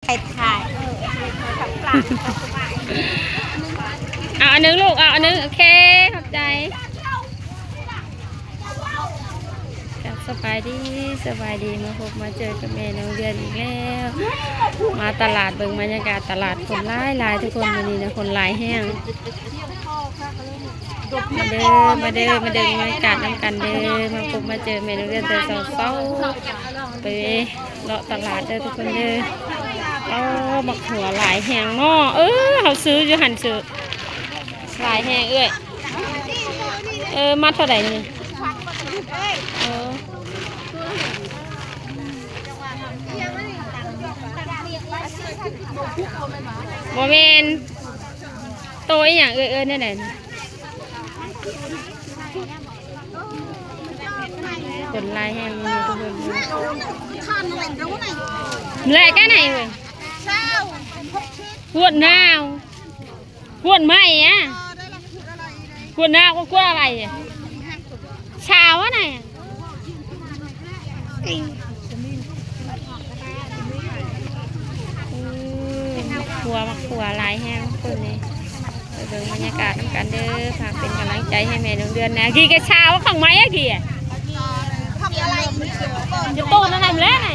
ไข่ถ่ายเอาอันนึงลูกเอาอันนึงโอเคขอบใจสบายดีมาพบมาเจอกับแม่น้องเดือนอีกแล้วมาตลาดเบิ่งบรรยากาศตลาดคนหลายทุกคนวันนี้นะคนหลายแห้งมาเด้อบรรยากาศน้ำกันเด้อมาพบมาเจอแม่น้องเดือนแต่เช้าไปเลาะตลาดเด้อทุกคนเด้อเอาบักหัวหลายแห้งเนาะเขาซื้ออยู่หันซื้อหลายแห้งมาเท่าไหร่นี่โมเมนโตอีหยังเนี่ยไหนคนลายแห้งมีทุกคนเลยแค่ไหนเว้ยขวดนาวขวดไหมอ่ะขวดนาวก็ขวดอะไรชาวะไหนขัวลายแห้งคนนี้เดินบรรยากาศน้ำกันเด้อฝากเป็นกำลังใจให้แม่น้องเดือนนะกี่กระชาวของไม้อะกี่จะตูนอะไรมาแล้วไง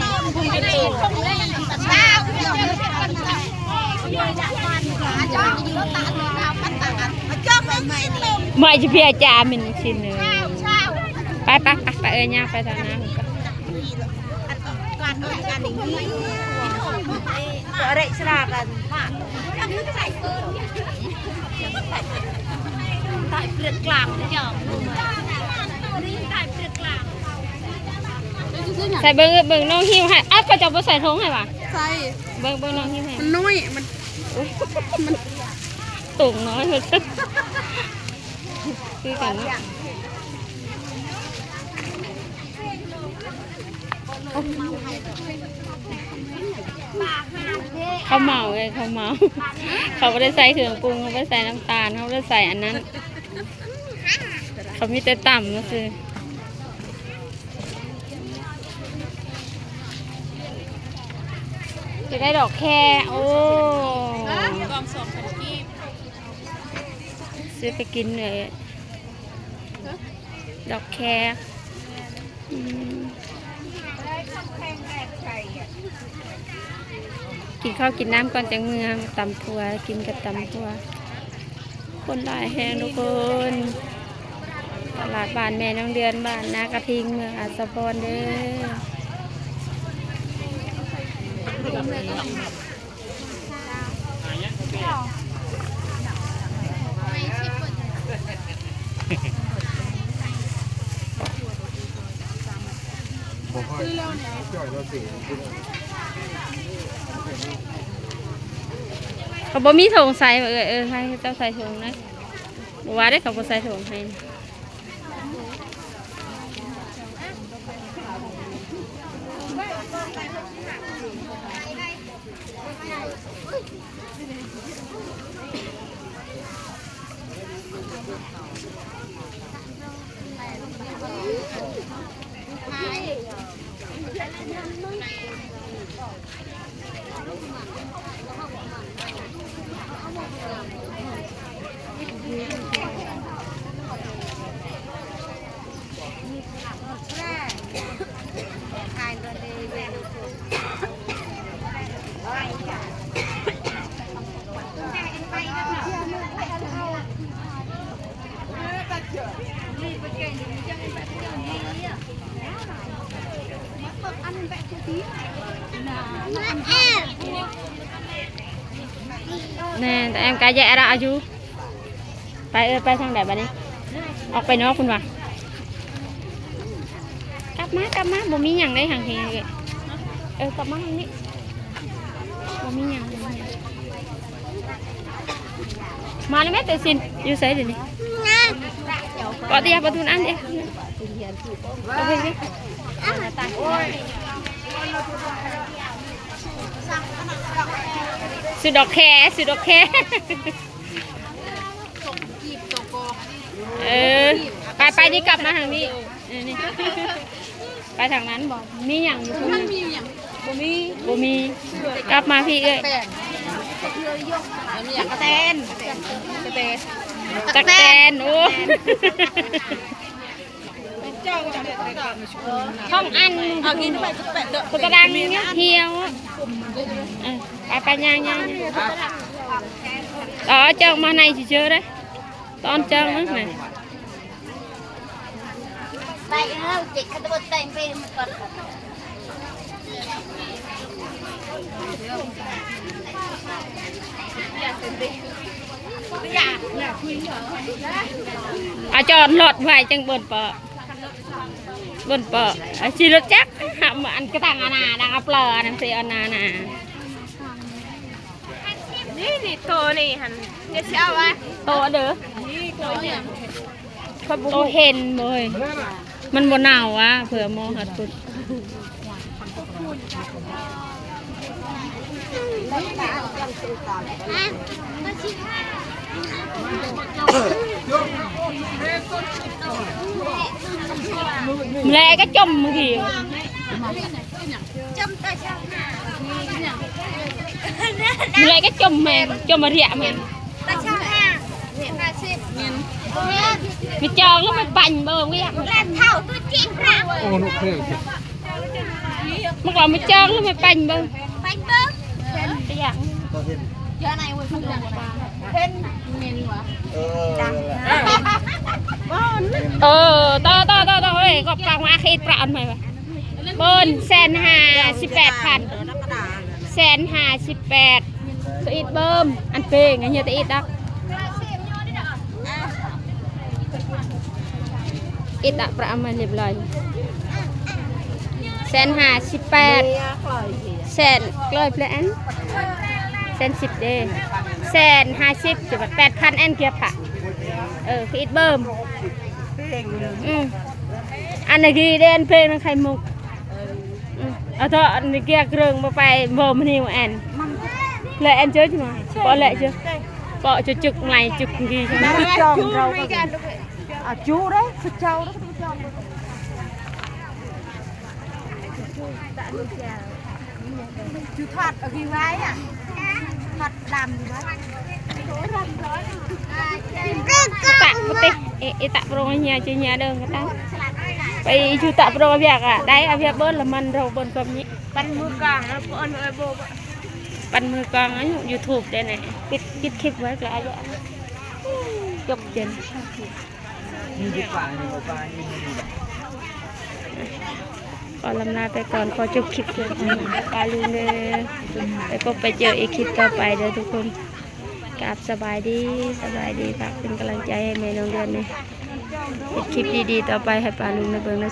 ไม่จะเพียจ่ามันชิ้นหนึ่งไปเนี่ยไปทางนั้นอะไรสลากันใส่เปลือกกลางนะจ๊ะใส่เบิ้งน้องหิวให้ก็จะไปใส่ถุงให้ป่ะใส่เบิ้งน้องหิวให้มันน้อยมันตุ่งน้อยเลยคือกันเขาเมาไงเขาเมาเขาไม่ได้ใส่เครื่องปรุงเขาไม่ได้ใส่น้ำตาลเขาไม่ได้ใส่อันนั้นเขามีแต่ต่ำก็คือจะได้ดอกแค่โอ้ซื้อไปกินเลยดอกแค่กินข้าวกินน้ำก่อนจังเมืองตำทัวกินกับตำทัวคนหลายแห้งทุกคนตลาดบ้านแม่น้องเดือนบ้านนากระทิงเมืองอัศพรเด้เขาบ่มีถุงใส่ให้เจ้าใส่ถุงนะบอกว่าได้เขาบ่ใส่ถุงให้nè em cà dạ ra chúไปทางไหนบ้านี้ออกไปนอกคุณวะกลับมาบ่มีหยังได้ห่างเฮียเลยกลับมาทางนี้บ่มีหยังมาเลยแม่เตสินอยู่ใส่ดิก็ตีประตูนั้นดิเอาไปดิสุดดอกแค่ไปที่กลับมาทางนี้นี่ไปทางนั้นบอกมีอย่างอยู่ตรงนี้ บ่มีกลับมาพี่เอ้ย กระเตน ตะแกนโอ้ช่องอัน เอากินไปจะแปะเด้อ กระดังเงี้ยเหี่ยวไปย่างต่อเจ้ามาในสิเจอได้ตอนเจ้ามั้งไหม ไปเฮาจิกกระโดดแต่งไปก่อน จอดรถไว้จังบนเปาะชีรถจักรหาอันกระตังอาณาดังอัปลอนังเสียอาณา นี่โตนี่หันจะเช้าวะ โตเด้อโตเห็นเลยมันบนหนาววะเผื่อมองหัดฟุดแม่ก็จมมือถือ จำแต่เช้าหน้า แม่ก็จมแม่จมมาเรียแม่ แต่เช้าหน้าเนี่ย50มีจองแล้วมันปั่นเบิ่งเวียก แล่นเท่าตัวจริงค่ะ โอ้นุกเพื่อน เมื่อก่อนมีจองแล้วมันปั่นเบิ่ง ไปเบิ้ง ไปอย่าง เยอะไหนวะทุกอย่างเห็นเมนวะ ต่อเฮ้ยก็ปลามาคิดปลาอันใหม่ปะเบิ้ล158,000 158สอีดเบิ่มอันเป้งไงเฮียตะอีดดักอีดดักปลาอันใหม่เรียบร้อย158แสนกลอยเพลน110เด้150จะแบบ8,000แอนเกียร์ผ่ะคืออีดเบิ่มอันนี้คือเด่นเพลงใครมุกเอาเถอะอันนี้เกียร์เครื่องมาไปโบมันหิวแอนเลยแอนเจอใช่ไหมปอเลยเจอปอจะจุกไหนจุกกี่ใช่ไหมจอมเราจูđấy sụt trâu đó chú thoát ở ghi gái à thoát làm gì đó ตะปฏิตะโปรเนียจีเนียเดินกันตั้งไปชูตะโปรเบียกอ่ะได้อาเบียเบิ้ลละมันเราบนกับนี้ ปั้นมือกลางแล้วปอนไอ้โบ ปั่นมือกลางอันยูทูบได้ไหนปิดคลิปไว้ก็อาจจะจบเจน มีดีกว่าหนึ่งไป ขอลำลาไปก่อนขอจบคลิปเพียงเท่านี้ปาลูนเลยไปพบไปเจออีกคลิปต่อไปเด้อทุกคนกราบสบายดีฝากเป็นกำลังใจให้แม่น้องเดือนเลยคลิปดีๆต่อไปให้ปาลูนในเบิ้งนะ